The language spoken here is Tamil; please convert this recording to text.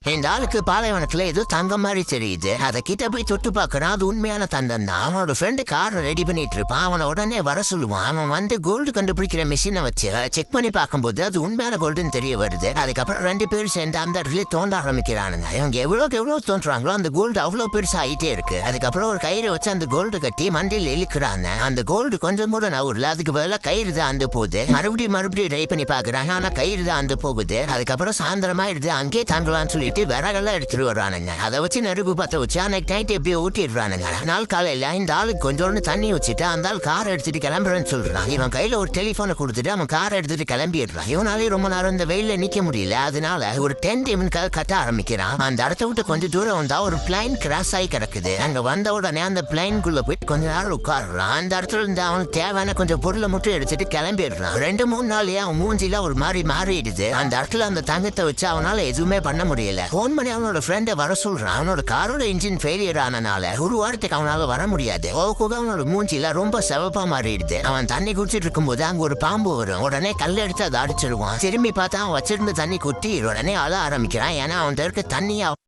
இந்த ஆளுக்கு பாலைவனத்துல ஏதோ தங்கம் மாதிரி தெரியுது. அதை கிட்ட போய் தொட்டு பார்க்கறான். அது உண்மையான தங்கம் தான். அவனோட ஃப்ரெண்டு காரை ரெடி பண்ணிட்டு இருப்பான். அவனை உடனே வர சொல்லுவான். அவன் வந்து கோல்டு கண்டுபிடிக்கிற மிஷினை வச்சு செக் பண்ணி பார்க்கும்போது அது உண்மையான கோல்டுன்னு தெரிய வருது. அதுக்கப்புறம் 2 பேரும் சேர்ந்து அந்த இடத்துல தோண்ட ஆரம்பிக்கிறானுங்க. இவங்க எவ்வளவு தோன்றாங்களோ அந்த கோல்டு அவ்வளவு பெருசா ஆயிட்டே இருக்கு. அதுக்கப்புறம் ஒரு கயிறு வச்சு அந்த கோல்டு கட்டி மண்டியில் இழுக்கிறாங்க. அந்த கோல்டு கொஞ்சம் கூட நவுறல. அதுக்கு பதிலாக கயிறு தான் அந்த போகுது. மறுபடியும் ட்ரை பண்ணி பாக்குறாங்க. ஆனா கயிறு தான் அந்த போகுது. அதுக்கப்புறம் சாயந்தரமா எடுத்து அங்கே தங்கலாம்னு சொல்லி விறகெல்லாம் எடுத்துட்டு வரானுங்க. அதை வச்சு நெருப்பு பத்த வச்சு அன்னைக்கு நைட் எப்படியோ ஊட்டிடுறானுங்க. நாள் காலையில இந்த ஆளுக்கு கொஞ்சோண்டு தண்ணி வச்சுட்டு அந்த ஆள் காரை எடுத்துட்டு கிளம்புறேன்னு சொல்றான். இவன் கையில ஒரு டெலிபோனை கொடுத்துட்டு அவன் காரை எடுத்துட்டு கிளம்பிடுறான். இவனாலே ரொம்ப நேரம் இந்த வெயில நிக்க முடியல. அதனால ஒரு டென்ட் இவனுக்காக கட்ட ஆரம்பிக்கிறான். அந்த இடத்த விட்டு கொஞ்சம் தூரம் வந்தா ஒரு பிளைன் கிராஸ் ஆகி கிடக்குது. அங்க வந்த உடனே அந்த பிளைனுக்குள்ள போய் கொஞ்ச நேரம் உட்காடுறான். அந்த இடத்துல இருந்து அவனுக்கு தேவையான கொஞ்சம் பொருளை மட்டும் எடுத்துட்டு கிளம்பிடுறான். 2-3 நாளையே அவன் மூஞ்சில ஒரு மாதிரி மாறிடுது. அந்த இடத்துல அந்த தங்கத்தை வச்சு அவனால எதுவுமே பண்ண முடியல. போன் பண்ணி அவனோட ஃப்ரெண்டை வர சொல்றான். அவனோட காரோட இன்ஜின் ஃபெயிலியர் ஆனனால ஒரு வாரத்துக்கு அவனால வர முடியாது. அவனோட மூஞ்சில ரொம்ப செவப்பா மாறிடுது. அவன் தண்ணி குடிச்சிட்டு இருக்கும்போது அங்க ஒரு பாம்பு வரும். உடனே கல் எடுத்து அதை அடிச்சிருவான். திரும்பி பார்த்தா அவன் வச்சிருந்த தண்ணி குட்டி உடனே அழ ஆரம்பிக்கிறான். ஏன்னா அவன் இருக்க தண்ணியா